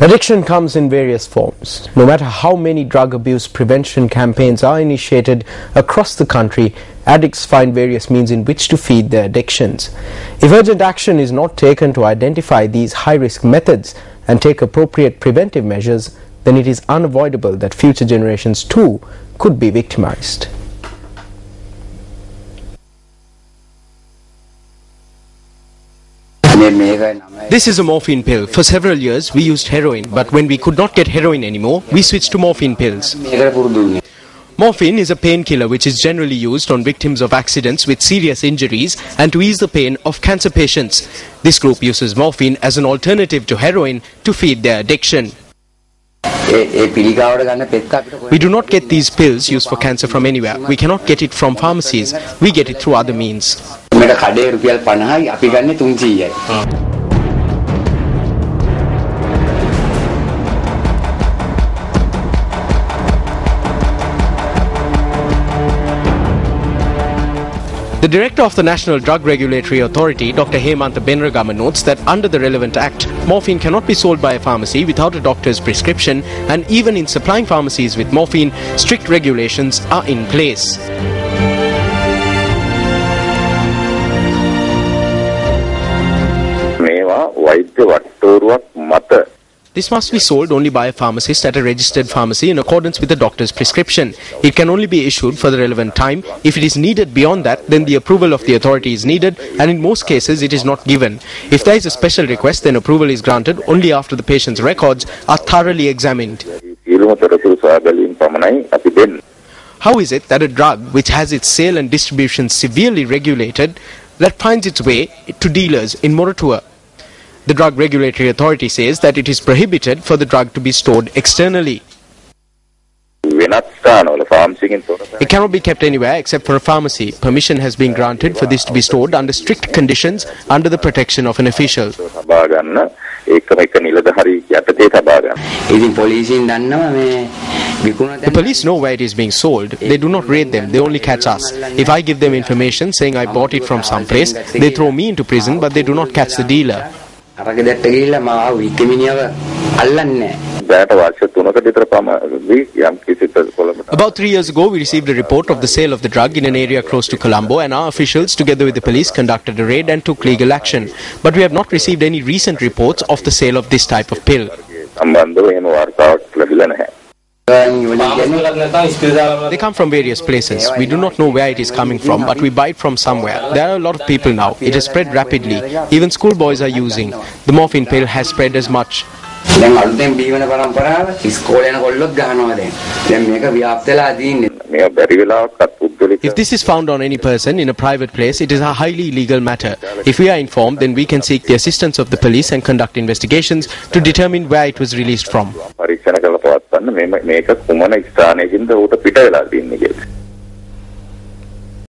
Addiction comes in various forms. No matter how many drug abuse prevention campaigns are initiated across the country, addicts find various means in which to feed their addictions. If urgent action is not taken to identify these high-risk methods and take appropriate preventive measures, then it is unavoidable that future generations too could be victimized. This is a morphine pill. For several years we used heroin, but when we could not get heroin anymore, we switched to morphine pills. Morphine is a painkiller which is generally used on victims of accidents with serious injuries and to ease the pain of cancer patients. This group uses morphine as an alternative to heroin to feed their addiction. We do not get these pills used for cancer from anywhere. We cannot get it from pharmacies. We get it through other means. The director of the National Drug Regulatory Authority, Dr. Hemantha Benragama, notes that under the relevant act, morphine cannot be sold by a pharmacy without a doctor's prescription, and even in supplying pharmacies with morphine, strict regulations are in place. This must be sold only by a pharmacist at a registered pharmacy in accordance with the doctor's prescription. It can only be issued for the relevant time. If it is needed beyond that, then the approval of the authority is needed, and in most cases it is not given. If there is a special request, then approval is granted only after the patient's records are thoroughly examined. How is it that a drug which has its sale and distribution severely regulated that finds its way to dealers in Moratuwa? The Drug Regulatory Authority says that it is prohibited for the drug to be stored externally. It cannot be kept anywhere except for a pharmacy. Permission has been granted for this to be stored under strict conditions under the protection of an official. The police know where it is being sold. They do not raid them, they only catch us. If I give them information saying I bought it from some place, they throw me into prison, but they do not catch the dealer. About 3 years ago, we received a report of the sale of the drug in an area close to Colombo, and our officials, together with the police, conducted a raid and took legal action. But we have not received any recent reports of the sale of this type of pill. They come from various places. We do not know where it is coming from, but we buy it from somewhere. There are a lot of people now. It has spread rapidly. Even schoolboys are using. The morphine pill has spread as much. If this is found on any person in a private place, it is a highly illegal matter. If we are informed, then we can seek the assistance of the police and conduct investigations to determine where it was released from.